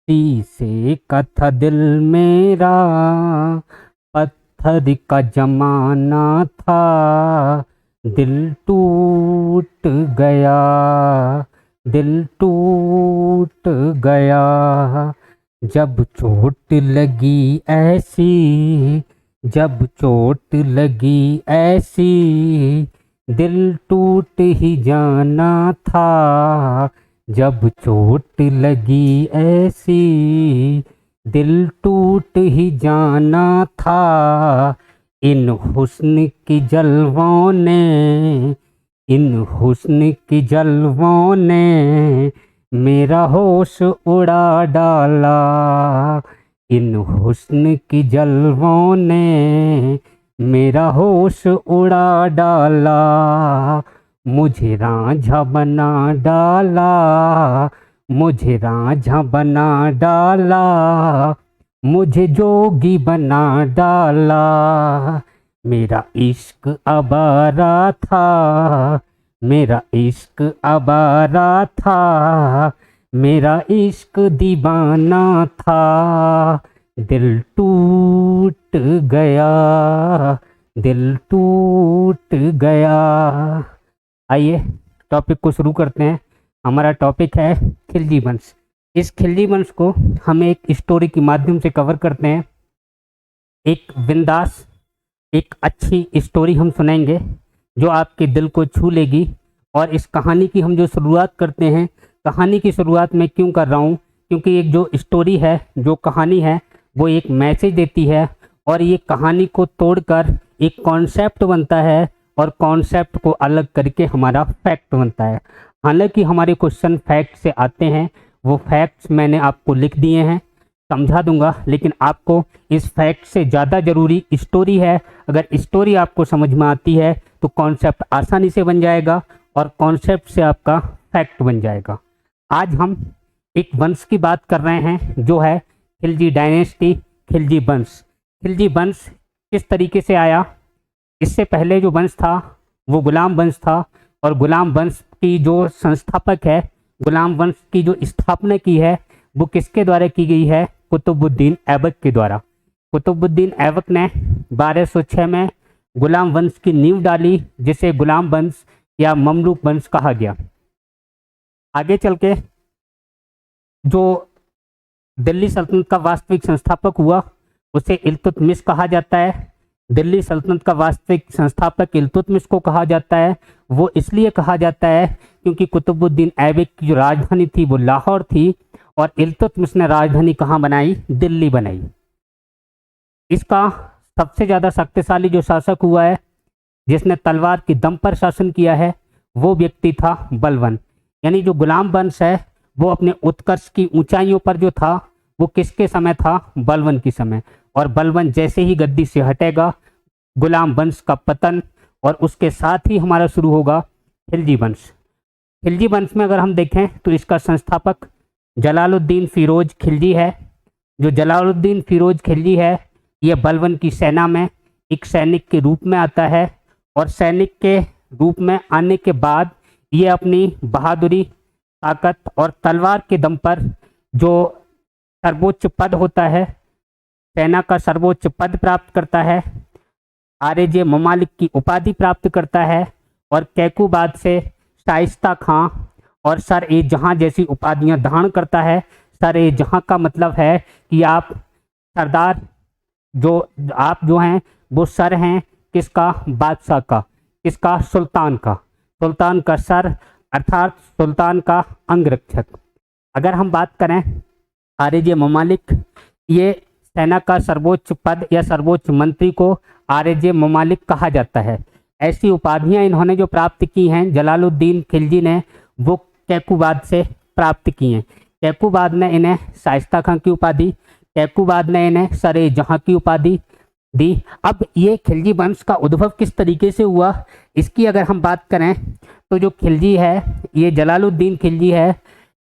शीशे का था दिल मेरा, पत्थर का जमाना था, दिल टूट गया, दिल टूट गया। जब चोट लगी ऐसी, जब चोट लगी ऐसी, दिल टूट ही जाना था। जब चोट लगी ऐसी, दिल टूट ही जाना था। इन हुस्न की जलवों ने, इन हुस्न की जलवों ने मेरा होश उड़ा डाला। इन हुस्न की जलवों ने मेरा होश उड़ा डाला। मुझे रांझा बना डाला, मुझे रांझा बना डाला, मुझे जोगी बना डाला। मेरा इश्क आवारा था, मेरा इश्क आवारा था, मेरा इश्क दीवाना था। दिल टूट गया, दिल टूट गया। आइए टॉपिक को शुरू करते हैं। हमारा टॉपिक है खिलजी वंश। इस खिलजी वंश को हम एक स्टोरी के माध्यम से कवर करते हैं। एक बिंदास, एक अच्छी स्टोरी हम सुनेंगे जो आपके दिल को छू लेगी। और इस कहानी की हम जो शुरुआत करते हैं, कहानी की शुरुआत में क्यों कर रहा हूँ, क्योंकि एक जो स्टोरी है, जो कहानी है, वो एक मैसेज देती है और ये कहानी को तोड़कर एक कॉन्सेप्ट बनता है और कॉन्सेप्ट को अलग करके हमारा फैक्ट बनता है। हालांकि हमारे क्वेश्चन फैक्ट से आते हैं, वो फैक्ट्स मैंने आपको लिख दिए हैं, समझा दूंगा, लेकिन आपको इस फैक्ट से ज़्यादा ज़रूरी स्टोरी है। अगर स्टोरी आपको समझ में आती है तो कॉन्सेप्ट आसानी से बन जाएगा और कॉन्सेप्ट से आपका फैक्ट बन जाएगा। आज हम एक वंश की बात कर रहे हैं जो है खिलजी डायनेस्टी, खिलजी वंश। खिलजी वंश किस तरीके से आया? इससे पहले जो वंश था वो गुलाम वंश था, और गुलाम वंश की जो संस्थापक है, गुलाम वंश की जो स्थापना की है, वो किसके द्वारा की गई है? कुतुबुद्दीन ऐबक के द्वारा। कुतुबुद्दीन ऐबक ने 1206 में गुलाम वंश की नींव डाली, जिसे गुलाम वंश या ममलूक वंश कहा गया। आगे चल के जो दिल्ली सल्तनत का वास्तविक संस्थापक हुआ उसे इल्तुतमिश कहा जाता है। दिल्ली सल्तनत का वास्तविक संस्थापक इल्तुतमिश को कहा जाता है। वो इसलिए कहा जाता है क्योंकि कुतुबुद्दीन ऐबक की जो राजधानी थी वो लाहौर थी, और इल्तुतमिश ने राजधानी कहाँ बनाई? दिल्ली बनाई। इसका सबसे ज़्यादा शक्तिशाली जो शासक हुआ है, जिसने तलवार की दम पर शासन किया है, वो व्यक्ति था बलबन। यानी जो गुलाम वंश है वो अपने उत्कर्ष की ऊंचाइयों पर जो था वो किसके समय था? बलबन के समय। और बलबन जैसे ही गद्दी से हटेगा, गुलाम वंश का पतन, और उसके साथ ही हमारा शुरू होगा खिलजी वंश। खिलजी वंश में अगर हम देखें तो इसका संस्थापक जलालुद्दीन फिरोज खिलजी है। जो जलालुद्दीन फिरोज खिलजी है, ये बलबन की सेना में एक सैनिक के रूप में आता है, और सैनिक के रूप में आने के बाद ये अपनी बहादुरी, ताकत और तलवार के दम पर जो सर्वोच्च पद होता है, सेना का सर्वोच्च पद प्राप्त करता है, आरजे ममालिक की उपाधि प्राप्त करता है, और कैकूबाद से शाइस्ता खां और सर ए जहां जैसी उपाधियां धारण करता है। सर ए जहां का मतलब है कि आप सरदार, आप जो हैं वो सर हैं किसका? बादशाह का। किसका? सुल्तान का। सुल्तान का सर अर्थात सुल्तान का अंगरक्षक। अगर हम बात करें आरजे ममालिक, ये सेना का सर्वोच्च पद या सर्वोच्च मंत्री को आरजे ममालिक कहा जाता है। ऐसी उपाधियां इन्होंने जो प्राप्त की हैं जलालुद्दीन खिलजी ने, वो कैकूबाद से प्राप्त की हैं। कैकूबाद ने इन्हें शाइस्ता खां की उपाधि, कैकूबाद ने इन्हें सर जहां की उपाधि दी। अब ये खिलजी वंश का उद्भव किस तरीके से हुआ, इसकी अगर हम बात करें तो जो खिलजी है, ये जलालुद्दीन खिलजी है,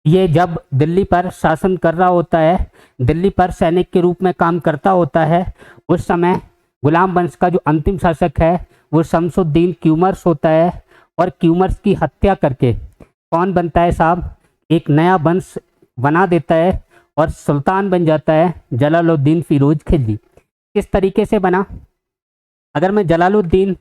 ये जब दिल्ली पर शासन कर रहा होता है, दिल्ली पर सैनिक के रूप में काम करता होता है, उस समय गुलाम वंश का जो अंतिम शासक है वो शमसुद्दीन क्यूमर्स होता है। और क्यूमर्स की हत्या करके कौन बनता है साहब? एक नया वंश बना देता है, और सुल्तान बन जाता है जलालुद्दीन फिरोज खिलजी। किस तरीके से बना? अगर मैं जलालुद्दीन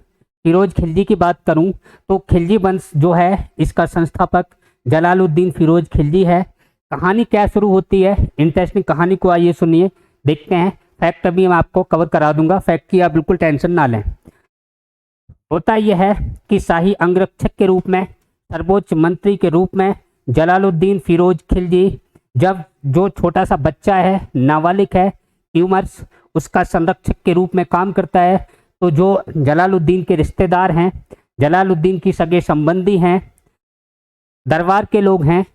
फिरोज खिलजी की बात करूं तो खिलजी वंश जो है इसका संस्थापक जलालुद्दीन फिरोज खिलजी है। कहानी क्या शुरू होती है, इंटरेस्टिंग कहानी को आइए सुनिए, देखते हैं। फैक्ट अभी मैं आपको कवर करा दूंगा, फैक्ट की आप बिल्कुल टेंशन ना लें। होता यह है कि शाही अंगरक्षक के रूप में, सर्वोच्च मंत्री के रूप में जलालुद्दीन फिरोज खिलजी जब जो छोटा सा बच्चा है, नाबालिग है, ट्यूमर्स, उसका संरक्षक के रूप में काम करता है, तो जो जलालुद्दीन के रिश्तेदार हैं, जलालुद्दीन की सगे संबंधी हैं, दरबार के लोग हैं,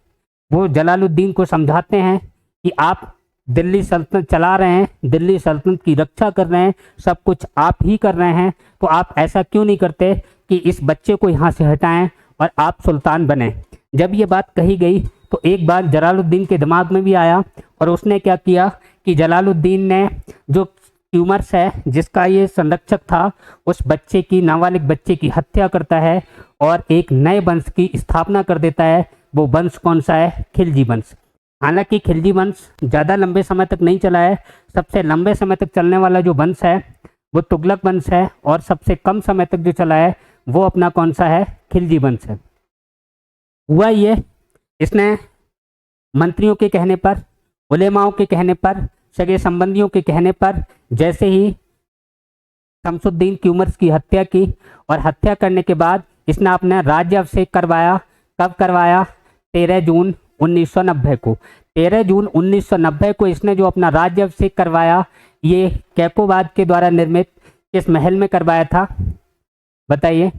वो जलालुद्दीन को समझाते हैं कि आप दिल्ली सल्तनत चला रहे हैं, दिल्ली सल्तनत की रक्षा कर रहे हैं, सब कुछ आप ही कर रहे हैं, तो आप ऐसा क्यों नहीं करते कि इस बच्चे को यहाँ से हटाएं और आप सुल्तान बने। जब ये बात कही गई तो एक बार जलालुद्दीन के दिमाग में भी आया और उसने क्या किया कि जलालुद्दीन ने जो ट्यूमर्स है जिसका ये संरक्षक था, उस बच्चे की, नाबालिग बच्चे की हत्या करता है और एक नए वंश की स्थापना कर देता है। वो वंश कौन सा है? खिलजी वंश। हालांकि खिलजी वंश ज़्यादा लंबे समय तक नहीं चला है। सबसे लंबे समय तक चलने वाला जो वंश है वो तुगलक वंश है, और सबसे कम समय तक जो चला है वो अपना कौन सा है? खिलजी वंश है। हुआ ये, इसने मंत्रियों के कहने पर, उलेमाओं के कहने पर, सगे संबंधियों के कहने पर जैसे ही शमसुद्दीन ट्यूमर्स की हत्या की, और हत्या करने के बाद इसने अपना राज्य अभिषेक करवाया। कब करवाया? 13 जून 1990 को। 13 जून 1990 को इसने जो अपना राज्य अभिषेक करवाया, ये कैकोबाद के द्वारा निर्मित किस महल में करवाया था? बताइए।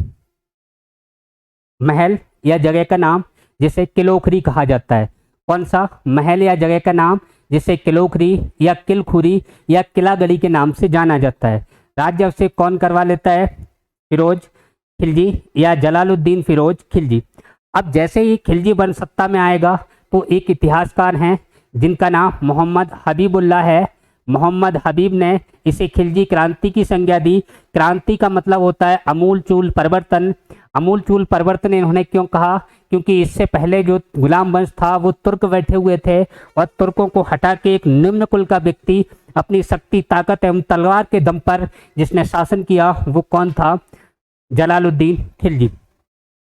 महल या जगह का नाम जिसे किलोखरी कहा जाता है। कौन सा महल या जगह का नाम जिसे किलोखरी या किलखुरी या किलागढ़ी के नाम से जाना जाता है? राज्य अभिषेक कौन करवा लेता है? फिरोज खिलजी या जलालुद्दीन फिरोज खिलजी। अब जैसे ही खिलजी वंश सत्ता में आएगा तो एक इतिहासकार हैं जिनका नाम मोहम्मद हबीबुल्लाह है। मोहम्मद हबीब ने इसे खिलजी क्रांति की संज्ञा दी। क्रांति का मतलब होता है अमूलचूल परिवर्तन। अमूलचूल परिवर्तन इन्होंने क्यों कहा? क्योंकि इससे पहले जो गुलाम वंश था वो तुर्क बैठे हुए थे, और तुर्कों को हटा के एक निम्न कुल का व्यक्ति अपनी शक्ति, ताकत एवं तलवार के दम पर जिसने शासन किया वो कौन था? जलालुद्दीन खिलजी।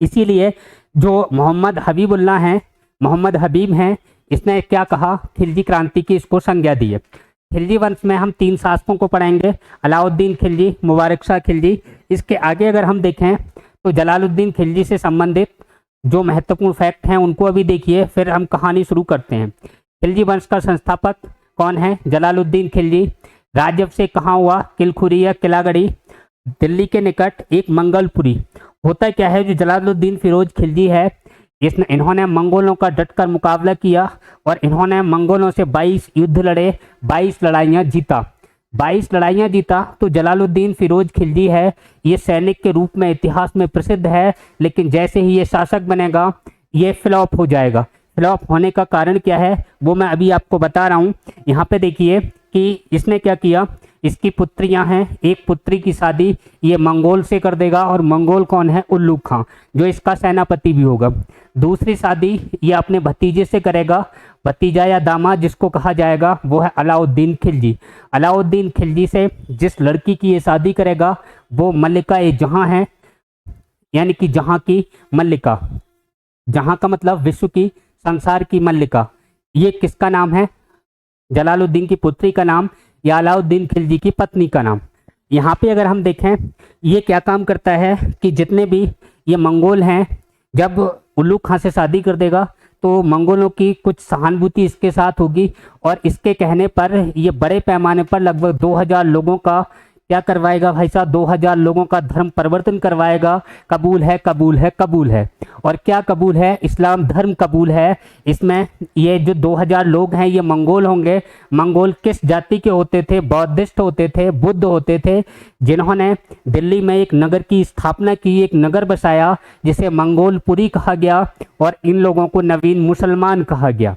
इसीलिए जो मोहम्मद हबीबुल्लाह हैं, मोहम्मद हबीब हैं, इसने क्या कहा? खिलजी क्रांति की इसको संज्ञा दी है। खिलजी वंश में हम 3 शासकों को पढ़ेंगे, अलाउद्दीन खिलजी, मुबारक शाह खिलजी। इसके आगे अगर हम देखें तो जलालुद्दीन खिलजी से संबंधित जो महत्वपूर्ण फैक्ट हैं उनको अभी देखिए, फिर हम कहानी शुरू करते हैं। खिलजी वंश का संस्थापक कौन है? जलालुद्दीन खिलजी। राज्य से कहाँ हुआ? किलखुरी या किलागढ़ी, दिल्ली के निकट एक मंगलपुरी। होता क्या है, जो जलालुद्दीन फिरोज खिलजी है, इन्होंने मंगोलों का डटकर मुकाबला किया और इन्होंने मंगोलों से 22 युद्ध लड़े, 22 लड़ाइयाँ जीता। 22 लड़ाइयाँ जीता तो जलालुद्दीन फिरोज खिलजी है, ये सैनिक के रूप में इतिहास में प्रसिद्ध है, लेकिन जैसे ही ये शासक बनेगा ये फ्लॉप हो जाएगा। फ्लॉप होने का कारण क्या है वो मैं अभी आपको बता रहा हूँ। यहाँ पे देखिए कि इसने क्या किया, इसकी पुत्रियां हैं, एक पुत्री की शादी ये मंगोल से कर देगा, और मंगोल कौन है? उल्लुग खां, जो इसका सेनापति भी होगा। दूसरी शादी ये अपने भतीजे से करेगा, भतीजा या दामाद जिसको कहा जाएगा वो है अलाउद्दीन खिलजी। अलाउद्दीन खिलजी से जिस लड़की की ये शादी करेगा वो मल्लिका ए जहां है, यानी कि जहां की मल्लिका। जहां का मतलब विश्व की, संसार की मल्लिका। ये किसका नाम है? जलालुद्दीन की पुत्री का नाम या अलाउद्दीन खिलजी की पत्नी का नाम। यहाँ पे अगर हम देखें ये क्या काम करता है कि जितने भी ये मंगोल हैं, जब उल्लुग खां से शादी कर देगा तो मंगोलों की कुछ सहानुभूति इसके साथ होगी, और इसके कहने पर ये बड़े पैमाने पर लगभग 2000 लोगों का क्या करवाएगा भाई साहब? 2000 लोगों का धर्म परिवर्तन करवाएगा। कबूल है, कबूल है, कबूल है। और क्या कबूल है? इस्लाम धर्म कबूल है। इसमें ये जो 2000 लोग हैं ये मंगोल होंगे। मंगोल किस जाति के होते थे? बौद्धिस्ट होते थे, बुद्ध होते थे, जिन्होंने दिल्ली में एक नगर की स्थापना की, एक नगर बसाया जिसे मंगोलपुरी कहा गया, और इन लोगों को नवीन मुसलमान कहा गया।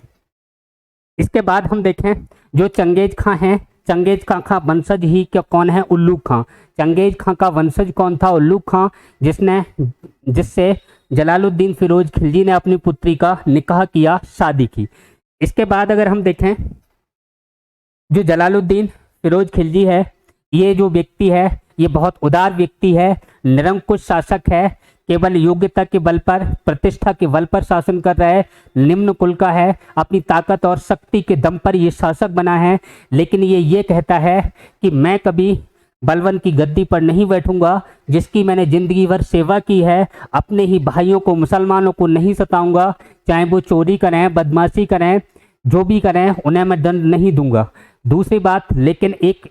इसके बाद हम देखें जो चंगेज खां हैं, चंगेज खां का वंशज ही क्या कौन है? उल्लुग खां। चंगेज खां का वंशज कौन था? उल्लुग खां, जिससे जलालुद्दीन फिरोज खिलजी ने अपनी पुत्री का निकाह किया, शादी की। इसके बाद अगर हम देखें जो जलालुद्दीन फिरोज खिलजी है, ये जो व्यक्ति है ये बहुत उदार व्यक्ति है, निरंकुश शासक है, केवल योग्यता के बल पर, प्रतिष्ठा के बल पर शासन कर रहा है, निम्न कुल का है, अपनी ताकत और शक्ति के दम पर ये शासक बना है। लेकिन ये कहता है कि मैं कभी बलवन की गद्दी पर नहीं बैठूंगा, जिसकी मैंने जिंदगी भर सेवा की है, अपने ही भाइयों को, मुसलमानों को नहीं सताऊंगा, चाहे वो चोरी करें, बदमाशी करें, जो भी करें, उन्हें मैं दंड नहीं दूंगा। दूसरी बात, लेकिन एक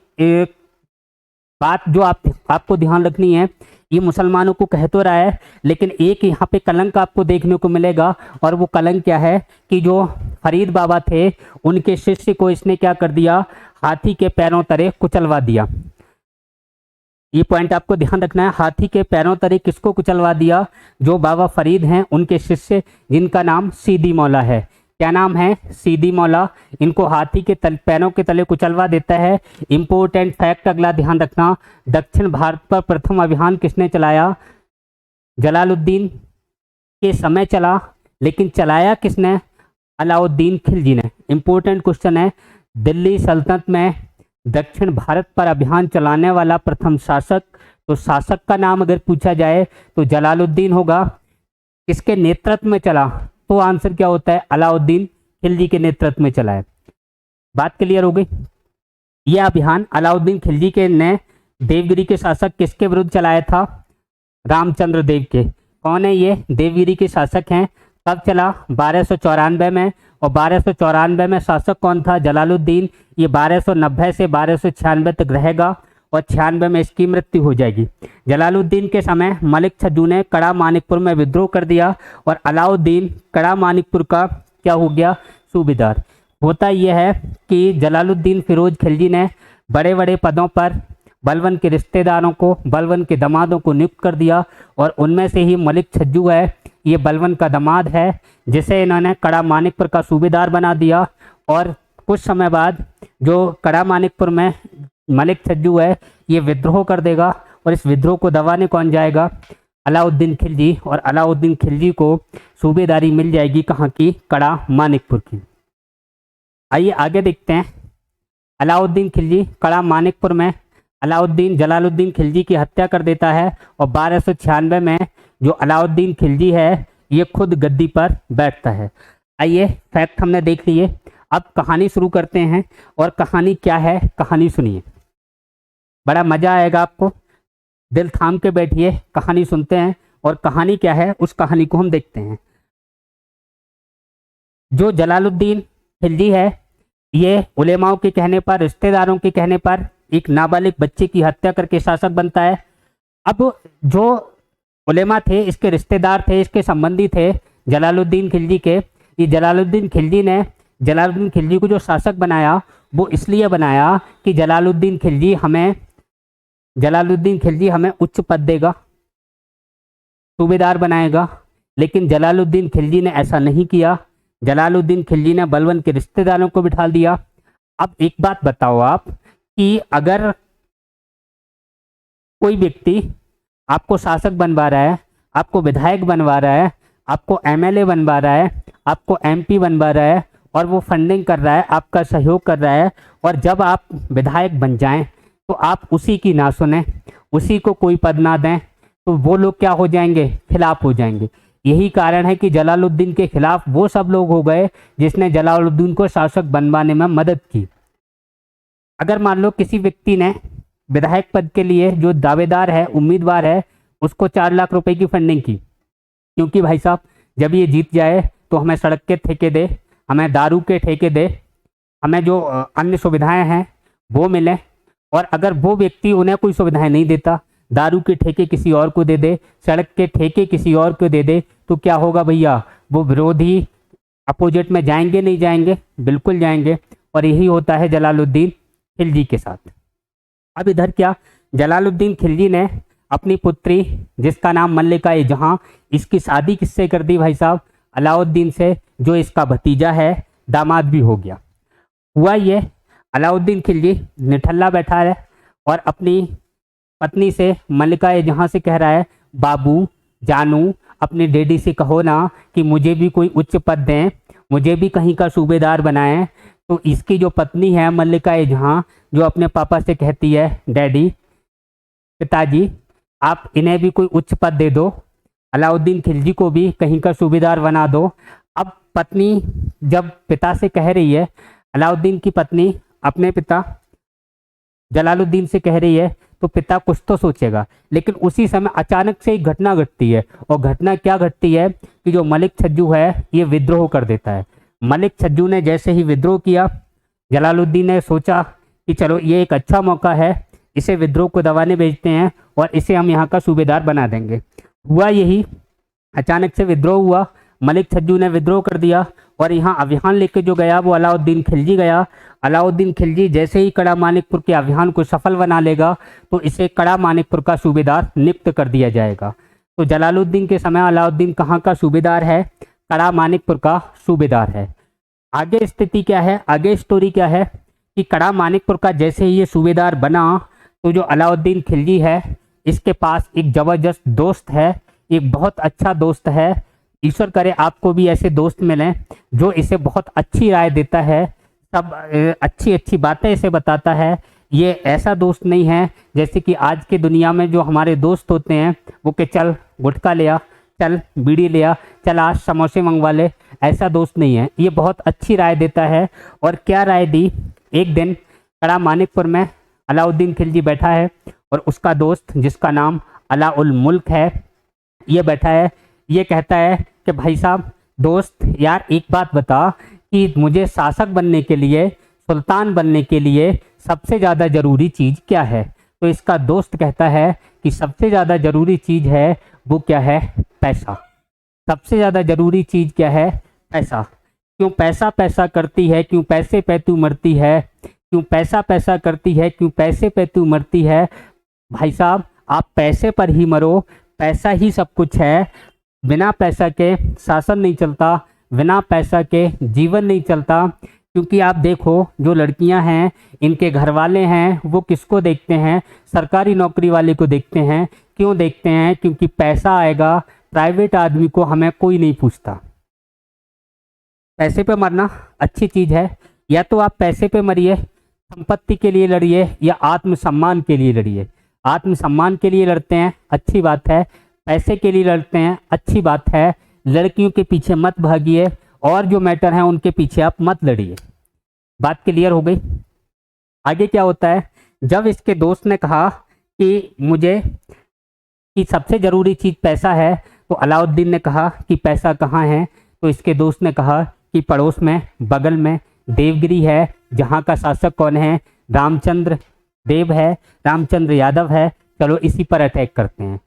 बात जो आपको ध्यान रखनी है, ये मुसलमानों को कह तो रहा है, लेकिन एक यहाँ पे कलंक आपको देखने को मिलेगा, और वो कलंक क्या है कि जो फरीद बाबा थे उनके शिष्य को इसने क्या कर दिया, हाथी के पैरों तले कुचलवा दिया। ये पॉइंट आपको ध्यान रखना है, हाथी के पैरों तले किसको कुचलवा दिया, जो बाबा फरीद हैं उनके शिष्य, जिनका नाम सीदी मौला है। क्या नाम है? सीदी मौला। इनको हाथी के पैरों के तले कुचलवा देता है। इंपॉर्टेंट फैक्ट अगला ध्यान रखना, दक्षिण भारत पर प्रथम अभियान किसने चलाया? जलालुद्दीन के समय चला, लेकिन चलाया किसने? अलाउद्दीन खिलजी ने। इंपॉर्टेंट क्वेश्चन है, दिल्ली सल्तनत में दक्षिण भारत पर अभियान चलाने वाला प्रथम शासक, तो शासक का नाम अगर पूछा जाए तो जलालुद्दीन होगा। किसके नेतृत्व में चला? तो आंसर क्या होता है? अलाउद्दीन खिलजी के नेतृत्व में चला है। बात क्लियर हो गई? यह अभियान अलाउद्दीन खिलजी के ने देवगिरी के शासक किसके विरुद्ध चलाया था? रामचंद्र देव के। कौन है ये? देवगिरी के शासक हैं। कब चला? 1294 में। और 1294 में शासक कौन था? जलालुद्दीन। ये 1290 से 1296 तक रहेगा और 96 में इसकी मृत्यु हो जाएगी। जलालुद्दीन के समय मलिक छज्जू ने कड़ा मानिकपुर में विद्रोह कर दिया और अलाउद्दीन कड़ा मानिकपुर का क्या हो गया? सूबेदार। होता यह है कि जलालुद्दीन फिरोज खिलजी ने बड़े बड़े पदों पर बलवन के रिश्तेदारों को, बलवन के दामादों को नियुक्त कर दिया, और उनमें से ही मलिक छज्जू है, ये बलवन का दामाद है, जिसे इन्होंने कड़ा मानिकपुर का सूबेदार बना दिया। और कुछ समय बाद जो कड़ा मानिकपुर में मलिक छज्जू है, ये विद्रोह कर देगा, और इस विद्रोह को दबाने कौन जाएगा? अलाउद्दीन खिलजी। और अलाउद्दीन खिलजी को सूबेदारी मिल जाएगी कहाँ की? कड़ा मानिकपुर की। आइए आगे देखते हैं। अलाउद्दीन खिलजी कड़ा मानिकपुर में अलाउद्दीन जलालुद्दीन खिलजी की हत्या कर देता है, और 1296 में जो अलाउद्दीन खिलजी है ये खुद गद्दी पर बैठता है। आइए फैक्ट हमने देख लिए, अब कहानी शुरू करते हैं। और कहानी क्या है? कहानी सुनिए, बड़ा मजा आएगा आपको। दिल थाम के बैठिए, कहानी सुनते हैं। और कहानी क्या है उस कहानी को हम देखते हैं। जो जलालुद्दीन खिलजी है, ये उलेमाओं के कहने पर, रिश्तेदारों के कहने पर एक नाबालिग बच्चे की हत्या करके शासक बनता है। अब जो उलेमा थे, इसके रिश्तेदार थे, इसके संबंधी थे जलालुद्दीन खिलजी के, ये जलालुद्दीन खिलजी ने जलालुद्दीन खिलजी को जो शासक बनाया वो इसलिए बनाया कि जलालुद्दीन खिलजी हमें उच्च पद देगा, सूबेदार बनाएगा। लेकिन जलालुद्दीन खिलजी ने ऐसा नहीं किया। जलालुद्दीन खिलजी ने बलवन के रिश्तेदारों को बिठा दिया। अब एक बात बताओ आप कि अगर कोई व्यक्ति आपको शासक बनवा रहा है, आपको विधायक बनवा रहा है, आपको एमएलए बनवा रहा है, आपको एमपी बनवा रहा है, और वो फंडिंग कर रहा है, आपका सहयोग कर रहा है, और जब आप विधायक बन जाएं तो आप उसी की ना सुने, उसी को कोई पद ना दें, तो वो लोग क्या हो जाएंगे? खिलाफ हो जाएंगे। यही कारण है कि जलालुद्दीन के खिलाफ वो सब लोग हो गए जिसने जलालुद्दीन को शासक बनवाने में मदद की। अगर मान लो किसी व्यक्ति ने विधायक पद के लिए जो दावेदार है, उम्मीदवार है, उसको 4 लाख रुपए की फंडिंग की, क्योंकि भाई साहब जब ये जीत जाए तो हमें सड़क के ठेके दे, हमें दारू के ठेके दे, हमें जो अन्य सुविधाएं हैं वो मिले। और अगर वो व्यक्ति उन्हें कोई सुविधाएं नहीं देता, दारू के ठेके किसी और को दे दे, सड़क के ठेके किसी और को दे दे, तो क्या होगा भैया? वो विरोधी अपोजिट में जाएंगे, नहीं जाएंगे? बिल्कुल जाएंगे। और यही होता है जलालुद्दीन खिलजी के साथ। अब इधर क्या, जलालुद्दीन खिलजी ने अपनी पुत्री जिसका नाम मल्लिका जहां, इसकी शादी किससे कर दी भाई साहब? अलाउद्दीन से, जो इसका भतीजा है, दामाद भी हो गया। हुआ ये, अलाउद्दीन खिलजी निठल्ला बैठा है और अपनी पत्नी से, मल्लिका जहां से कह रहा है, बाबू जानू अपने डैडी से कहो ना कि मुझे भी कोई उच्च पद दें, मुझे भी कहीं का सूबेदार बनाएं, तो इसकी जो पत्नी है मल्लिका जहाँ, जो अपने पापा से कहती है, डैडी, पिताजी, आप इन्हें भी कोई उच्च पद दे दो, अलाउद्दीन खिलजी को भी कहीं का सूबेदार बना दो। अब पत्नी जब पिता से कह रही है, अलाउद्दीन की पत्नी अपने पिता जलालुद्दीन से कह रही है, तो पिता कुछ तो सोचेगा। लेकिन उसी समय अचानक से एक घटना घटती है, और घटना क्या घटती है कि जो मलिक छज्जू है ये विद्रोह कर देता है। मलिक छज्जू ने जैसे ही विद्रोह किया, जलालुद्दीन ने सोचा कि चलो ये एक अच्छा मौका है, इसे विद्रोह को दबाने भेजते हैं और इसे हम यहाँ का सूबेदार बना देंगे। हुआ यही, अचानक से विद्रोह हुआ, मलिक छज्जू ने विद्रोह कर दिया और यहाँ अभियान लेके जो गया वो अलाउद्दीन खिलजी गया। अलाउद्दीन खिलजी जैसे ही कड़ा मानिकपुर के अभियान को सफल बना लेगा तो इसे कड़ा मानिकपुर का सूबेदार नियुक्त कर दिया जाएगा। तो जलालुद्दीन के समय अलाउद्दीन कहाँ का सूबेदार है? कड़ा मानिकपुर का सूबेदार है। आगे स्थिति क्या है, आगे स्टोरी क्या है कि कड़ा मानिकपुर का जैसे ही ये सूबेदार बना तो जो अलाउद्दीन खिलजी है इसके पास एक ज़बरदस्त दोस्त है, एक बहुत अच्छा दोस्त है। ईश्वर करे आपको भी ऐसे दोस्त मिलें जो इसे बहुत अच्छी राय देता है, सब अच्छी अच्छी बातें इसे बताता है। ये ऐसा दोस्त नहीं है जैसे कि आज के दुनिया में जो हमारे दोस्त होते हैं वो कि चल गुटखा ले आ, चल बीड़ी ले आ, चल आज समोसे मंगवा ले, ऐसा दोस्त नहीं है। ये बहुत अच्छी राय देता है। और क्या राय दी? एक दिन कड़ा मानिकपुर में अलाउद्दीन खिलजी बैठा है और उसका दोस्त जिसका नाम अला उल मुल्क है ये बैठा है। ये कहता है कि भाई साहब, दोस्त यार, एक बात बता कि मुझे शासक बनने के लिए, सुल्तान बनने के लिए सबसे ज़्यादा ज़रूरी चीज़ क्या है? तो इसका दोस्त कहता है कि सबसे ज़्यादा ज़रूरी चीज़ है वो क्या है? पैसा। सबसे ज़्यादा ज़रूरी चीज़ क्या है? पैसा। क्यों पैसा पैसा करती है, क्यों पैसे पे तू मरती है, क्यों पैसा पैसा करती है, क्यों पैसे पे तू मरती है? भाई साहब, आप पैसे पर ही मरो, पैसा ही सब कुछ है। बिना पैसा के शासन नहीं चलता, बिना पैसा के जीवन नहीं चलता। क्योंकि आप देखो, जो लड़कियां हैं इनके घर वाले हैं वो किसको देखते हैं? सरकारी नौकरी वाले को देखते हैं। क्यों देखते हैं? क्योंकि पैसा आएगा, प्राइवेट आदमी को हमें कोई नहीं पूछता। पैसे पे मरना अच्छी चीज़ है, या तो आप पैसे पे मरिए, संपत्ति के लिए लड़िए, या आत्मसम्मान के लिए लड़िए। आत्मसम्मान के लिए लड़ते हैं, अच्छी बात है। पैसे के लिए लड़ते हैं, अच्छी बात है। लड़कियों के पीछे मत भागिए, और जो मैटर है उनके पीछे आप मत लड़िए। बात क्लियर हो गई? आगे क्या होता है, जब इसके दोस्त ने कहा कि मुझे कि सबसे ज़रूरी चीज़ पैसा है, तो अलाउद्दीन ने कहा कि पैसा कहाँ है? तो इसके दोस्त ने कहा कि पड़ोस में, बगल में देवगिरी है, जहाँ का शासक कौन है? रामचंद्र देव है, रामचंद्र यादव है, चलो इसी पर अटैक करते हैं।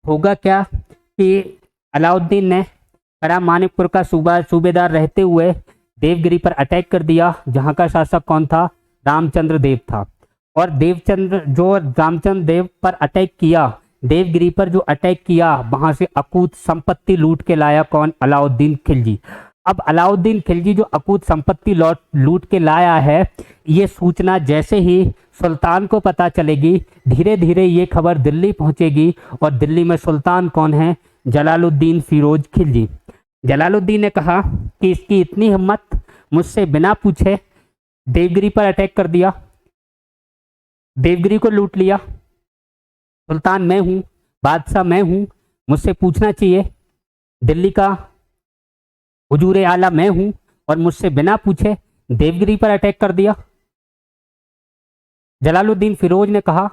होगा क्या कि अलाउद्दीन ने कड़ा मानिकपुर का सूबेदार रहते हुए देवगिरी पर अटैक कर दिया, जहाँ का शासक कौन था? रामचंद्र देव था। और रामचंद्र देव पर अटैक किया, देवगिरी पर जो अटैक किया, वहाँ से अकूत संपत्ति लूट के लाया कौन? अलाउद्दीन खिलजी। अब अलाउद्दीन खिलजी जो अकूत संपत्ति लूट के लाया है, ये सूचना जैसे ही सुल्तान को पता चलेगी, धीरे धीरे ये खबर दिल्ली पहुंचेगी। और दिल्ली में सुल्तान कौन है? जलालुद्दीन फिरोज खिलजी। जलालुद्दीन ने कहा कि इसकी इतनी हिम्मत, मुझसे बिना पूछे देवगिरी पर अटैक कर दिया, देवगिरी को लूट लिया। सुल्तान मैं हूँ, बादशाह मैं हूँ, मुझसे पूछना चाहिए। दिल्ली का हुजूर आला मैं हूँ, और मुझसे बिना पूछे देवगिरी पर अटैक कर दिया। जलालुद्दीन फिरोज ने कहा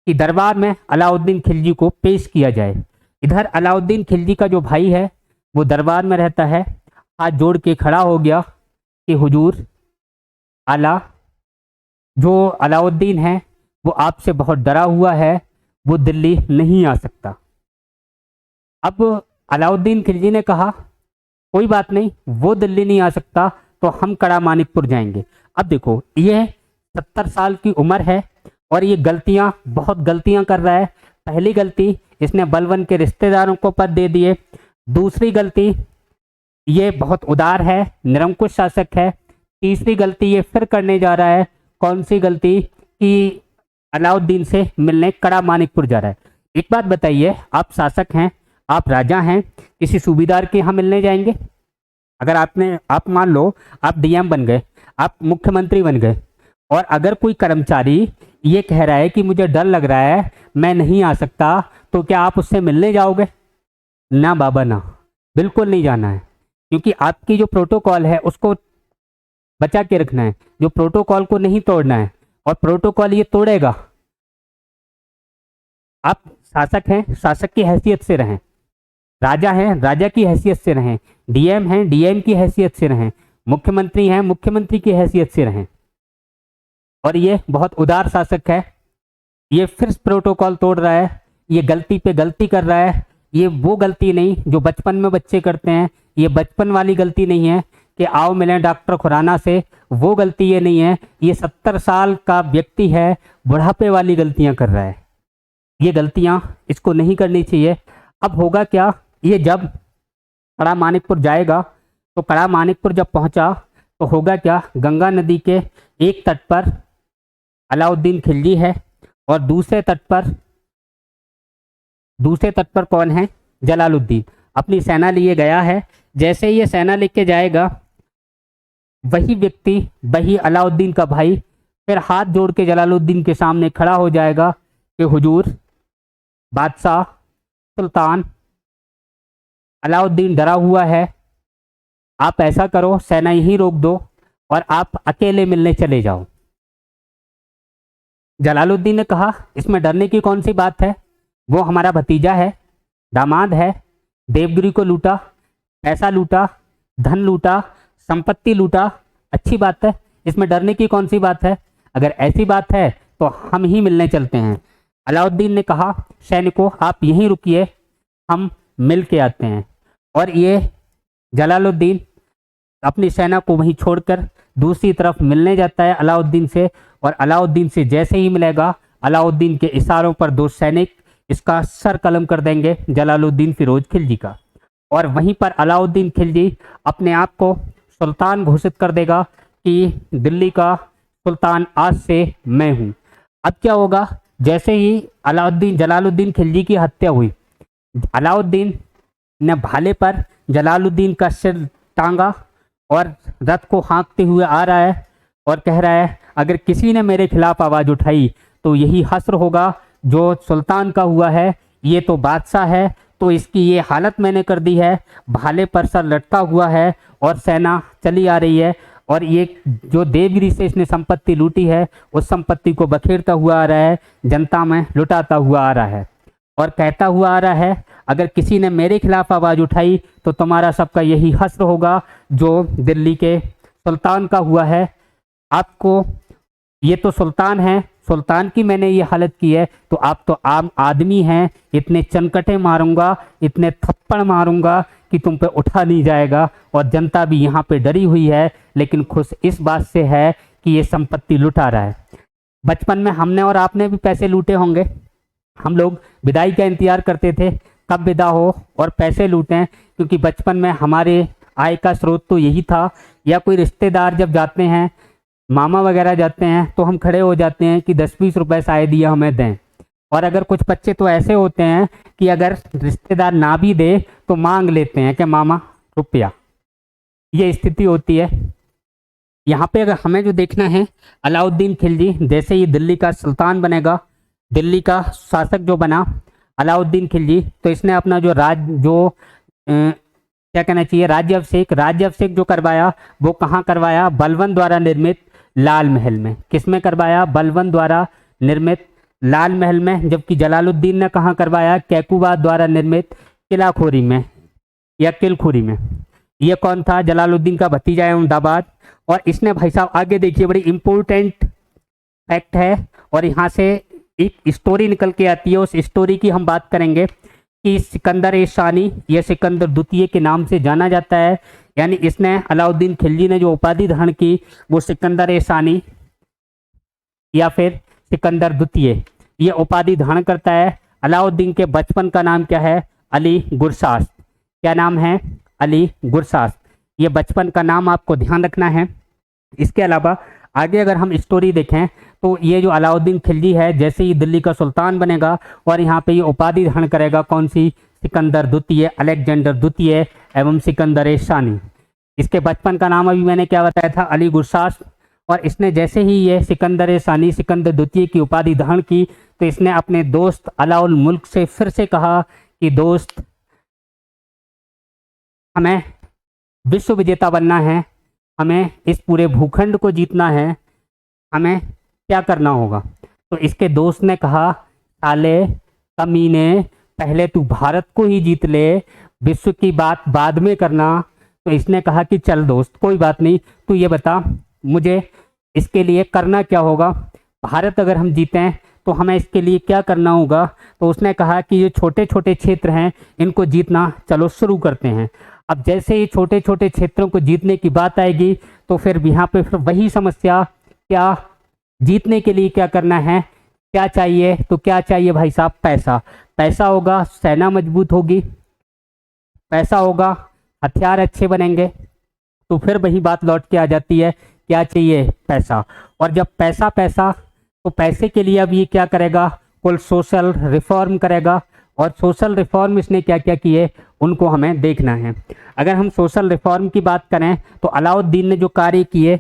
कि दरबार में अलाउद्दीन खिलजी को पेश किया जाए। इधर अलाउद्दीन खिलजी का जो भाई है वो दरबार में रहता है, हाथ जोड़ के खड़ा हो गया कि हुजूर आला, जो अलाउद्दीन है वो आपसे बहुत डरा हुआ है, वो दिल्ली नहीं आ सकता। अब अलाउद्दीन खिलजी ने कहा कोई बात नहीं, वो दिल्ली नहीं आ सकता तो हम कड़ा मानिकपुर जाएंगे। अब देखो, ये 70 साल की उम्र है और ये बहुत गलतियां कर रहा है। पहली गलती, इसने बलवन के रिश्तेदारों को पद दे दिए। दूसरी गलती, ये बहुत उदार है, निरंकुश शासक है। तीसरी गलती ये फिर करने जा रहा है, कौन सी गलती? कि अलाउद्दीन से मिलने कड़ा मानिकपुर जा रहा है। एक बात बताइए, आप शासक हैं, आप राजा हैं, किसी सूबेदार के यहाँ मिलने जाएंगे? अगर आप मान लो आप डीएम बन गए, आप मुख्यमंत्री बन गए, और अगर कोई कर्मचारी ये कह रहा है कि मुझे डर लग रहा है, मैं नहीं आ सकता, तो क्या आप उससे मिलने जाओगे? ना बाबा ना, बिल्कुल नहीं जाना है। क्योंकि आपकी जो प्रोटोकॉल है उसको बचा के रखना है, जो प्रोटोकॉल को नहीं तोड़ना है। और प्रोटोकॉल ये तोड़ेगा, आप शासक हैं, शासक की हैसियत से रहें, राजा हैं, राजा की हैसियत से रहें, डीएम हैं, डीएम की हैसियत से रहें, मुख्यमंत्री हैं, मुख्यमंत्री की हैसियत से रहें। और ये बहुत उदार शासक है, ये फिर प्रोटोकॉल तोड़ रहा है, ये गलती पे गलती कर रहा है। ये वो गलती नहीं जो बचपन में बच्चे करते हैं, ये बचपन वाली गलती नहीं है कि आओ मिलें डॉक्टर खुराना से, वो गलती ये नहीं है। ये 70 साल का व्यक्ति है, बुढ़ापे वाली गलतियां कर रहा है। ये गलतियां इसको नहीं करनी चाहिए। अब होगा क्या, ये जब कड़ा मानिकपुर जाएगा, तो कड़ा मानिकपुर जब पहुंचा तो होगा क्या, गंगा नदी के एक तट पर अलाउद्दीन खिलजी है और दूसरे तट पर कौन है, जलालुद्दीन अपनी सेना लिए गया है। जैसे ये सेना लेके जाएगा, वही व्यक्ति, वही अलाउद्दीन का भाई फिर हाथ जोड़ के जलालुद्दीन के सामने खड़ा हो जाएगा कि हुजूर, बादशाह, सुल्तान, अलाउद्दीन डरा हुआ है, आप ऐसा करो, सेना यहीं रोक दो और आप अकेले मिलने चले जाओ। जलालुद्दीन ने कहा, इसमें डरने की कौन सी बात है, वो हमारा भतीजा है, दामाद है, देवगिरी को लूटा, पैसा लूटा, धन लूटा, संपत्ति लूटा, अच्छी बात है, इसमें डरने की कौन सी बात है? अगर ऐसी बात है तो हम ही मिलने चलते हैं। अलाउद्दीन ने कहा, सैनिकों आप यहीं रुकिए, हम मिल के आते हैं। और ये जलालुद्दीन अपनी सेना को वहीं छोड़कर दूसरी तरफ मिलने जाता है अलाउद्दीन से। और अलाउद्दीन से जैसे ही मिलेगा, अलाउद्दीन के इशारों पर दो सैनिक इसका सर कलम कर देंगे, जलालुद्दीन फिरोज खिलजी का। और वहीं पर अलाउद्दीन खिलजी अपने आप को सुल्तान घोषित कर देगा कि दिल्ली का सुल्तान आज से मैं हूँ। अब क्या होगा, जैसे ही जलालुद्दीन खिलजी की हत्या हुई, अलाउद्दीन ने भाले पर जलालुद्दीन का सिर टांगा और रथ को हाँकते हुए आ रहा है और कह रहा है, अगर किसी ने मेरे खिलाफ आवाज़ उठाई तो यही हश्र होगा जो सुल्तान का हुआ है। ये तो बादशाह है, तो इसकी ये हालत मैंने कर दी है, भाले पर सर लटका हुआ है और सेना चली आ रही है। और ये जो देवगिरी से इसने संपत्ति लूटी है, उस संपत्ति को बखेरता हुआ आ रहा है, जनता में लुटाता हुआ आ रहा है और कहता हुआ आ रहा है, अगर किसी ने मेरे खिलाफ आवाज़ उठाई तो तुम्हारा सबका यही हश्र होगा जो दिल्ली के सुल्तान का हुआ है। आपको, ये तो सुल्तान है, सुल्तान की मैंने ये हालत की है, तो आप तो आम आदमी हैं, इतने चनकटे मारूंगा, इतने थप्पड़ मारूंगा कि तुम पे उठा नहीं जाएगा। और जनता भी यहाँ पे डरी हुई है, लेकिन खुश इस बात से है कि ये संपत्ति लुटा रहा है। बचपन में हमने और आपने भी पैसे लूटे होंगे। हम लोग विदाई का इंतजार करते थे, कब विदा हो और पैसे लूटें, क्योंकि बचपन में हमारे आय का स्रोत तो यही था। या कोई रिश्तेदार जब जाते हैं, मामा वगैरह जाते हैं, तो हम खड़े हो जाते हैं कि 10-20 रुपए शायद ये हमें दें। और अगर कुछ बच्चे तो ऐसे होते हैं कि अगर रिश्तेदार ना भी दे तो मांग लेते हैं कि मामा रुपया। ये स्थिति होती है। यहाँ पे अगर हमें जो देखना है, अलाउद्दीन खिलजी जैसे ही दिल्ली का सुल्तान बनेगा, दिल्ली का शासक जो बना अलाउद्दीन खिलजी, तो इसने अपना क्या कहना चाहिए, राज्य अभिषेक जो करवाया, वो कहाँ करवाया, बलबन द्वारा निर्मित लाल महल में। किसमें करवाया, बलबन द्वारा निर्मित लाल महल में। जबकि जलालुद्दीन ने कहाँ करवाया, कैकूबाद द्वारा निर्मित किलाखोरी में या किलखुरी में। ये कौन था, जलालुद्दीन का भतीजा एवं दामाद। और इसने भाई साहब आगे देखिए, बड़ी इंपॉर्टेंट फैक्ट है और यहाँ से एक स्टोरी निकल के आती है। उस स्टोरी की हम बात करेंगे कि सिकंदर-ए-शानी, यह सिकंदर द्वितीय के नाम से जाना जाता है। यानी इसने, अलाउद्दीन खिलजी ने जो उपाधि धारण की, वो सिकंदर-ए-शानी या फिर सिकंदर द्वितीय, ये उपाधि धारण करता है। अलाउद्दीन के बचपन का नाम क्या है, अली गुरशास्प। क्या नाम है, अली गुरशास्प। ये बचपन का नाम आपको ध्यान रखना है। इसके अलावा आगे अगर हम स्टोरी देखें तो ये जो अलाउद्दीन खिलजी है, जैसे ही दिल्ली का सुल्तान बनेगा और यहाँ पे ये उपाधि धारण करेगा, कौन सी, सिकंदर द्वितीय, अलेक्जेंडर द्वितीय एवं सिकंदर-ए-शानी। इसके बचपन का नाम अभी मैंने क्या बताया था, अली गुरसास। और इसने जैसे ही ये सिकंदर सानी, सिकंदर द्वितीय की उपाधि धारण की, तो इसने अपने दोस्त अलाउल मुल्क से फिर से कहा कि दोस्त, हमें विश्व विजेता बनना है, हमें इस पूरे भूखंड को जीतना है, हमें क्या करना होगा। तो इसके दोस्त ने कहा, साले कमीने, पहले तू भारत को ही जीत ले, विश्व की बात बाद में करना। तो इसने कहा कि चल दोस्त, कोई बात नहीं, तू ये बता मुझे इसके लिए करना क्या होगा। भारत अगर हम जीतें तो हमें इसके लिए क्या करना होगा। तो उसने कहा कि ये छोटे छोटे क्षेत्र हैं, इनको जीतना चलो शुरू करते हैं। अब जैसे ही छोटे छोटे क्षेत्रों को जीतने की बात आएगी, तो फिर यहाँ पे फिर वही समस्या, क्या जीतने के लिए क्या करना है, क्या चाहिए। तो क्या चाहिए भाई साहब, पैसा। पैसा होगा, सेना मजबूत होगी, पैसा होगा, हथियार अच्छे बनेंगे। तो फिर वही बात लौट के आ जाती है, क्या चाहिए, पैसा। और जब पैसा पैसा, तो पैसे के लिए अब ये क्या करेगा, कुल सोशल रिफॉर्म करेगा। और सोशल रिफॉर्म इसने क्या क्या किए, उनको हमें देखना है। अगर हम सोशल रिफॉर्म की बात करें, तो अलाउद्दीन ने जो कार्य किए,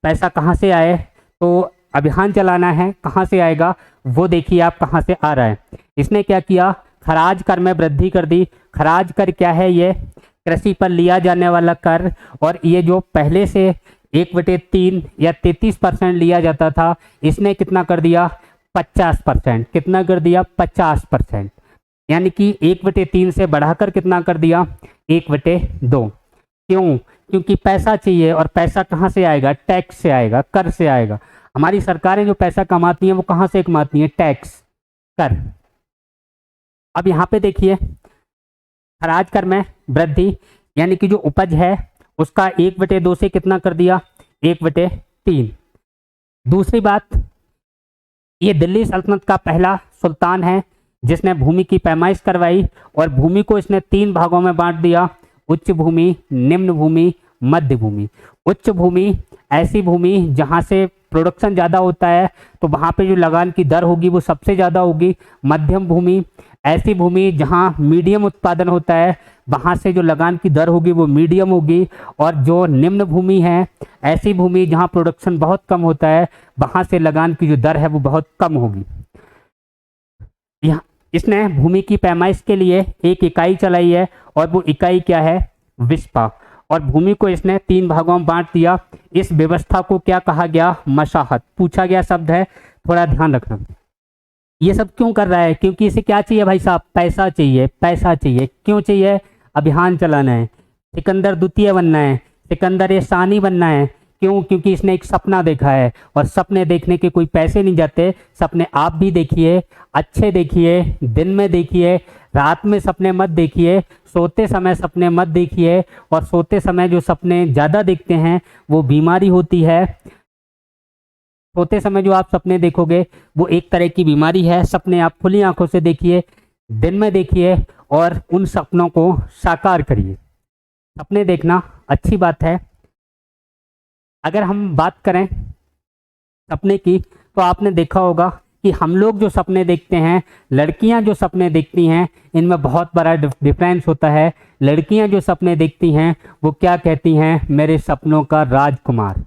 पैसा कहाँ से आए, तो अभियान चलाना है, कहाँ से आएगा वो देखिए आप, कहाँ से आ रहा है। इसने क्या किया, खराज कर में वृद्धि कर दी। खराज कर क्या है, ये कृषि पर लिया जाने वाला कर। और ये जो पहले से 1/3 या 33% लिया जाता था, इसने कितना कर दिया, 50%। कितना कर दिया, 50%। यानी कि 1/3 से बढ़ाकर कितना कर दिया, 1/2। क्यों, क्योंकि पैसा चाहिए। और पैसा कहाँ से आएगा, टैक्स से आएगा, कर से आएगा। हमारी सरकारें जो पैसा कमाती हैं वो कहाँ से कमाती हैं, टैक्स, कर। अब यहाँ पे देखिए, खराज कर में वृद्धि, यानी कि जो उपज है उसका 1/2 से कितना कर दिया, 1/3। दूसरी बात, ये दिल्ली सल्तनत का पहला सुल्तान है जिसने भूमि की पैमाइश करवाई। और भूमि को इसने 3 भागों में बांट दिया, उच्च भूमि, निम्न भूमि, मध्य भूमि। उच्च भूमि ऐसी भूमि जहाँ से प्रोडक्शन ज़्यादा होता है, तो वहाँ पे जो लगान की दर होगी वो सबसे ज़्यादा होगी। मध्यम भूमि ऐसी भूमि जहाँ मीडियम उत्पादन होता है, वहाँ से जो लगान की दर होगी वो मीडियम होगी। और जो निम्न भूमि है, ऐसी भूमि जहाँ प्रोडक्शन बहुत कम होता है, वहाँ से लगान की जो दर है वो बहुत कम होगी। यहाँ इसने भूमि की पैमाइश के लिए एक इकाई चलाई है, और वो इकाई क्या है, विस्पा। और भूमि को इसने 3 भागों में बांट दिया। इस व्यवस्था को क्या कहा गया, मशाहत। पूछा गया शब्द है, थोड़ा ध्यान रखना। ये सब क्यों कर रहा है, क्योंकि इसे क्या चाहिए भाई साहब, पैसा चाहिए। पैसा चाहिए, क्यों चाहिए, अभियान चलाना है, सिकंदर द्वितीय बनना है, सिकंदर सानी बनना है। क्यों, क्योंकि इसने एक सपना देखा है। और सपने देखने के कोई पैसे नहीं जाते। सपने आप भी देखिए, अच्छे देखिए, दिन में देखिए, रात में सपने मत देखिए, सोते समय सपने मत देखिए। और सोते समय जो सपने ज़्यादा देखते हैं वो बीमारी होती है। सोते समय जो आप सपने देखोगे वो एक तरह की बीमारी है। सपने आप खुली आंखों से देखिए, दिन में देखिए, और उन सपनों को साकार करिए। सपने देखना अच्छी बात है। अगर हम बात करें सपने की, तो आपने देखा होगा कि हम लोग जो सपने देखते हैं, लड़कियां जो सपने देखती हैं, इनमें बहुत बड़ा डिफरेंस होता है। लड़कियां जो सपने देखती हैं वो क्या कहती हैं, मेरे सपनों का राजकुमार।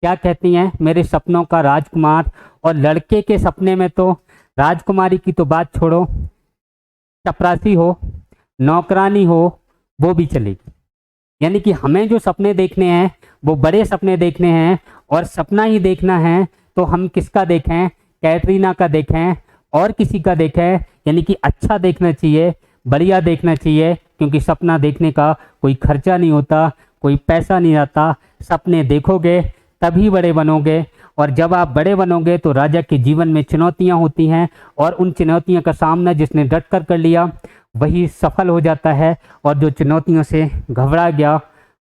क्या कहती हैं, मेरे सपनों का राजकुमार। और लड़के के सपने में तो राजकुमारी की तो बात छोड़ो, चपरासी हो, नौकरानी हो, वो भी चलेगी। यानी कि हमें जो सपने देखने हैं वो बड़े सपने देखने हैं। और सपना ही देखना है तो हम किसका देखें, कैटरीना का देखें, और किसी का देखें। यानी कि अच्छा देखना चाहिए, बढ़िया देखना चाहिए, क्योंकि सपना देखने का कोई खर्चा नहीं होता, कोई पैसा नहीं आता। सपने देखोगे तभी बड़े बनोगे। और जब आप बड़े बनोगे तो राजा के जीवन में चुनौतियां होती हैं, और उन चुनौतियों का सामना जिसने डट कर लिया वही सफल हो जाता है। और जो चुनौतियों से घबरा गया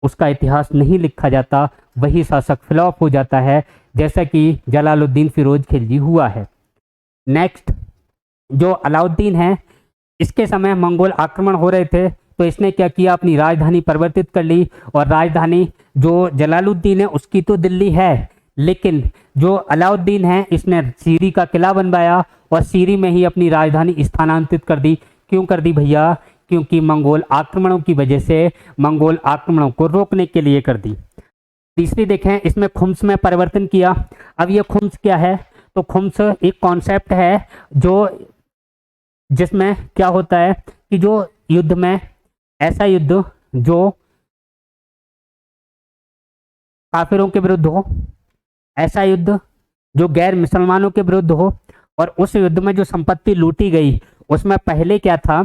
उसका इतिहास नहीं लिखा जाता, वही शासक फ्लॉप हो जाता है, जैसा कि जलालुद्दीन फिरोज खिलजी हुआ है। नेक्स्ट, जो अलाउद्दीन है, इसके समय मंगोल आक्रमण हो रहे थे, तो इसने क्या किया, अपनी राजधानी परिवर्तित कर ली। और राजधानी जो जलालुद्दीन है उसकी तो दिल्ली है, लेकिन जो अलाउद्दीन है इसने सीरी का किला बनवाया और सीरी में ही अपनी राजधानी स्थानांतरित कर दी। क्यों कर दी भैया, क्योंकि मंगोल आक्रमणों की वजह से मंगोल आक्रमणों को रोकने के लिए कर दी। तीसरी देखें, इसमें खुम्स में परिवर्तन किया। अब ये खुम्स क्या है? तो खुम्स एक कॉन्सेप्ट है जो जिसमें क्या होता है कि जो युद्ध में, ऐसा युद्ध जो काफिरों के विरुद्ध हो, ऐसा युद्ध जो गैर मुसलमानों के विरुद्ध हो, और उस युद्ध में जो संपत्ति लूटी गई उसमें पहले क्या था?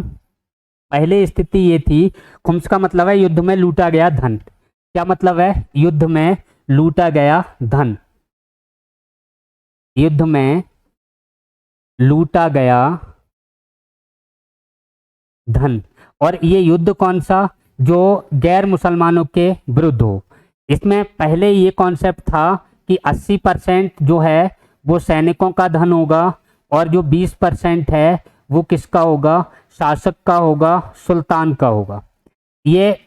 पहले स्थिति ये थी, खुम्स का मतलब है युद्ध में लूटा गया धन। क्या मतलब है? युद्ध में लूटा गया धन, युद्ध में लूटा गया धन। और ये युद्ध कौन सा? जो गैर मुसलमानों के विरुद्ध हो। इसमें पहले ये कॉन्सेप्ट था कि 80% जो है वो सैनिकों का धन होगा, और जो 20% है वो किसका होगा? शासक का होगा, सुल्तान का होगा। ये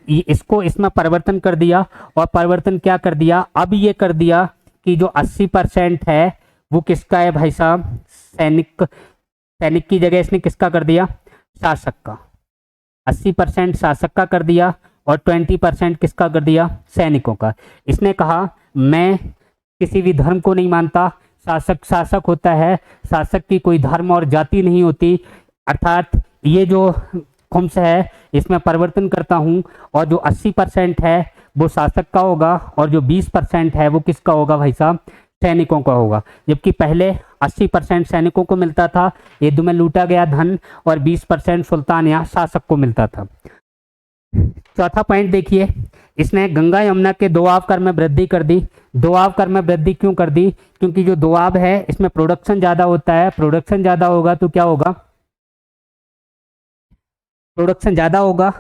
इसको इसमें परिवर्तन कर दिया। और परिवर्तन क्या कर दिया? अब ये कर दिया कि जो 80% है वो किसका है भाई साहब? सैनिक की जगह इसने किसका कर दिया? शासक का। 80% शासक का कर दिया और 20% किसका कर दिया? सैनिकों का। इसने कहा मैं किसी भी धर्म को नहीं मानता, शासक शासक होता है, शासक की कोई धर्म और जाति नहीं होती। अर्थात ये जो खुम्स है इसमें परिवर्तन करता हूँ, और जो 80% है वो शासक का होगा, और जो 20% है वो किसका होगा भाई साहब? सैनिकों का होगा। जबकि पहले 80% सैनिकों को मिलता था युद्ध में लूटा गया धन, और 20% सुल्तान या शासक को मिलता था। चौथा पॉइंट देखिए, इसने गंगा यमुना के दोआब कर में वृद्धि कर दी। दोआब कर में वृद्धि क्यों कर दी? क्योंकि जो दोआब है इसमें प्रोडक्शन ज्यादा होता है। प्रोडक्शन ज्यादा होगा तो क्या होगा? प्रोडक्शन ज्यादा होगा,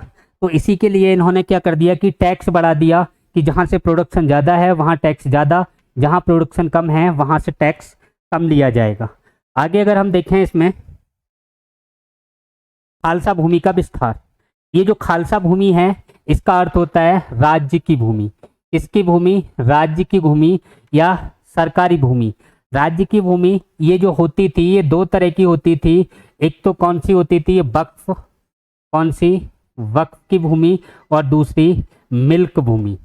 तो इसी के लिए इन्होंने क्या कर दिया कि टैक्स बढ़ा दिया, कि जहां से प्रोडक्शन ज्यादा है वहां टैक्स ज्यादा, जहां प्रोडक्शन कम है वहां से टैक्स कम लिया जाएगा। आगे अगर हम देखें, इसमें खालसा भूमि का विस्तार। ये जो खालसा भूमि है इसका अर्थ होता है राज्य की भूमि। इसकी भूमि, राज्य की भूमि या सरकारी भूमि। राज्य की भूमि ये जो होती थी ये दो तरह की होती थी। एक तो कौन सी होती थी? वक्फ। कौन सी? वक्फ की भूमि। और दूसरी मिल्क भूमि।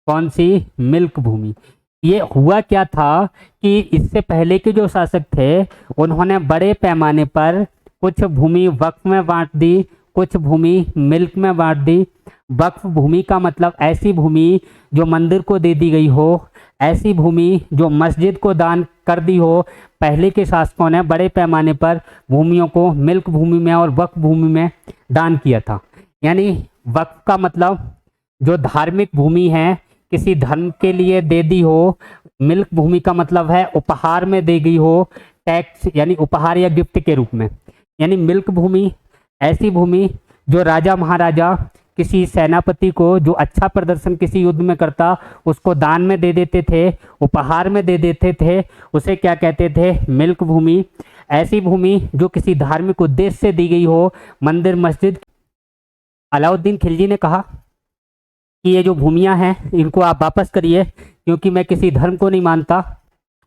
कौन सी? मिल्क भूमि। ये हुआ क्या था कि इससे पहले के जो शासक थे उन्होंने बड़े पैमाने पर कुछ भूमि वक्फ में बांट दी, कुछ भूमि मिल्क में बांट दी। वक्फ भूमि का मतलब ऐसी भूमि जो मंदिर को दे दी गई हो, ऐसी भूमि जो मस्जिद को दान कर दी हो। पहले के शासकों ने बड़े पैमाने पर भूमियों को मिल्क भूमि में और वक्फ भूमि में दान किया था। यानी वक्फ का मतलब जो धार्मिक भूमि है, किसी धर्म के लिए दे दी हो। मिल्क भूमि का मतलब है उपहार में दे गई हो, टैक्स यानी उपहार या गिफ्ट के रूप में। यानी मिल्क भूमि ऐसी भूमि जो राजा महाराजा किसी सेनापति को जो अच्छा प्रदर्शन किसी युद्ध में करता उसको दान में दे देते थे, उपहार में दे देते थे, उसे क्या कहते थे? मिल्क भूमि। ऐसी भूमि जो किसी धार्मिक उद्देश्य से दी गई हो, मंदिर मस्जिद। अलाउद्दीन खिलजी ने कहा कि ये जो भूमियां हैं इनको आप वापस करिए, क्योंकि मैं किसी धर्म को नहीं मानता,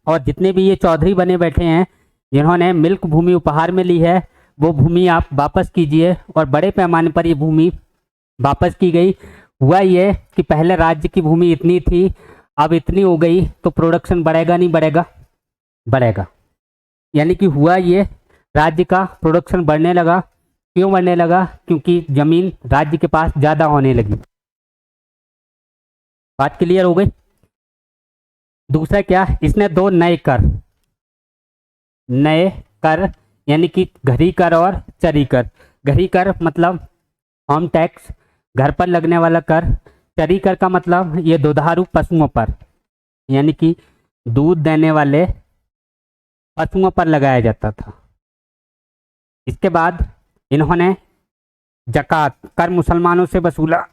और जितने भी ये चौधरी बने बैठे हैं जिन्होंने मिल्क भूमि उपहार में ली है वो भूमि आप वापस कीजिए। और बड़े पैमाने पर ये भूमि वापस की गई। हुआ ये कि पहले राज्य की भूमि इतनी थी, अब इतनी हो गई, तो प्रोडक्शन बढ़ेगा नहीं बढ़ेगा? बढ़ेगा। यानी कि हुआ ये, राज्य का प्रोडक्शन बढ़ने लगा। क्यों बढ़ने लगा? क्योंकि जमीन राज्य के पास ज़्यादा होने लगी। बात क्लियर हो गई? दूसरा क्या? इसने दो नए कर यानी कि घरी कर और चरी कर। घरी कर मतलब होम टैक्स, घर पर लगने वाला कर। चरी कर का मतलब ये दुधारू पशुओं पर, यानी कि दूध देने वाले पशुओं पर लगाया जाता था। इसके बाद इन्होंने जकात कर मुसलमानों से वसूला।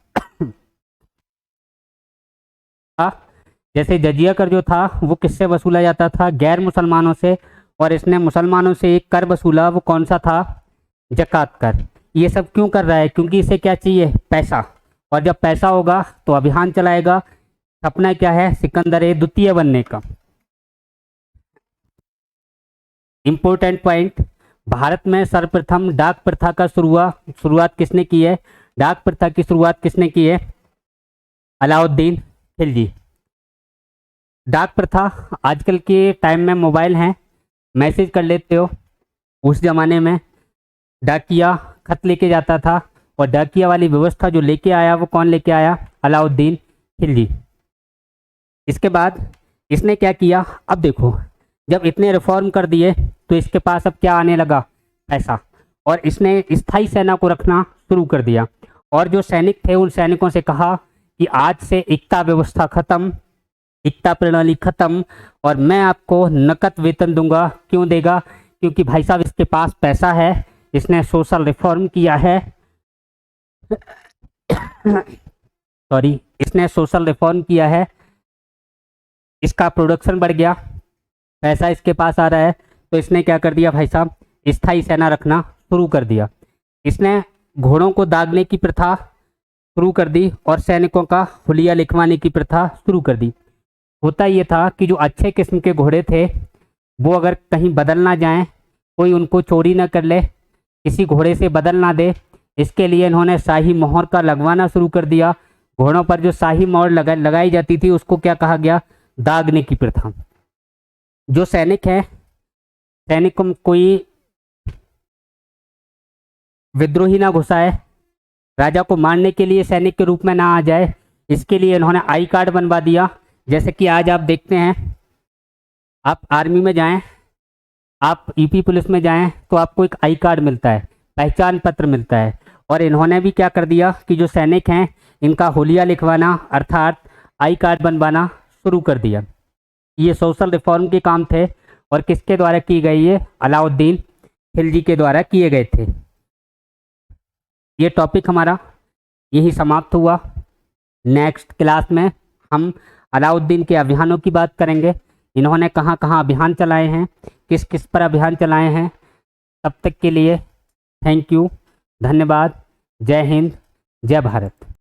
जैसे जजिया कर जो था वो किससे वसूला जाता था? गैर मुसलमानों से। और इसने मुसलमानों से एक कर वसूला, वो कौन सा था? जकात कर। ये सब क्यों कर रहा है? क्योंकि इसे क्या चाहिए? पैसा। और जब पैसा होगा तो अभियान चलाएगा। सपना क्या है? सिकंदर द्वितीय बनने का। इंपॉर्टेंट पॉइंट, भारत में सर्वप्रथम डाक प्रथा का शुरुआत किसने की है? डाक प्रथा की शुरुआत किसने की है? अलाउद्दीन खिलजी। डाक प्रथा, आजकल के टाइम में मोबाइल हैं, मैसेज कर लेते हो। उस जमाने में डाकिया खत लेके जाता था, और डाकिया वाली व्यवस्था जो लेके आया वो कौन लेके आया? अलाउद्दीन खिलजी। इसके बाद इसने क्या किया? अब देखो, जब इतने रिफॉर्म कर दिए तो इसके पास अब क्या आने लगा? पैसा। और इसने स्थायी सेना को रखना शुरू कर दिया, और जो सैनिक थे उन सैनिकों से कहा कि आज से एकता व्यवस्था खत्म, एकता प्रणाली खत्म, और मैं आपको नकद वेतन दूंगा। क्यों देगा? क्योंकि भाई साहब इसके पास पैसा है, इसने सोशल रिफॉर्म किया है सॉरी, इसने सोशल रिफॉर्म किया है, इसका प्रोडक्शन बढ़ गया, पैसा इसके पास आ रहा है, तो इसने क्या कर दिया भाई साहब? स्थायी सेना रखना शुरू कर दिया। इसने घोड़ों को दागने की प्रथा शुरू कर दी, और सैनिकों का हुलिया लिखवाने की प्रथा शुरू कर दी। होता ये था कि जो अच्छे किस्म के घोड़े थे वो अगर कहीं बदल ना जाएं, कोई उनको चोरी ना कर ले, किसी घोड़े से बदल ना दे, इसके लिए इन्होंने शाही मोहर का लगवाना शुरू कर दिया। घोड़ों पर जो शाही मोहर लगाई जाती थी उसको क्या कहा गया? दागने की प्रथा। जो सैनिक है, सैनिक को कोई विद्रोही ना घुसाए, राजा को मारने के लिए सैनिक के रूप में ना आ जाए, इसके लिए इन्होंने आई कार्ड बनवा दिया। जैसे कि आज आप देखते हैं, आप आर्मी में जाएं, आप यूपी पुलिस में जाएं तो आपको एक आई कार्ड मिलता है, पहचान पत्र मिलता है। और इन्होंने भी क्या कर दिया कि जो सैनिक हैं इनका हुलिया लिखवाना अर्थात आई कार्ड बनवाना शुरू कर दिया। ये सोशल रिफॉर्म के काम थे, और किसके द्वारा की गई? ये अलाउद्दीन खिलजी के द्वारा किए गए थे। ये टॉपिक हमारा यही समाप्त हुआ। नेक्स्ट क्लास में हम अलाउद्दीन के अभियानों की बात करेंगे, इन्होंने कहाँ कहाँ अभियान चलाए हैं, किस किस पर अभियान चलाए हैं। तब तक के लिए थैंक यू, धन्यवाद, जय हिंद, जय भारत।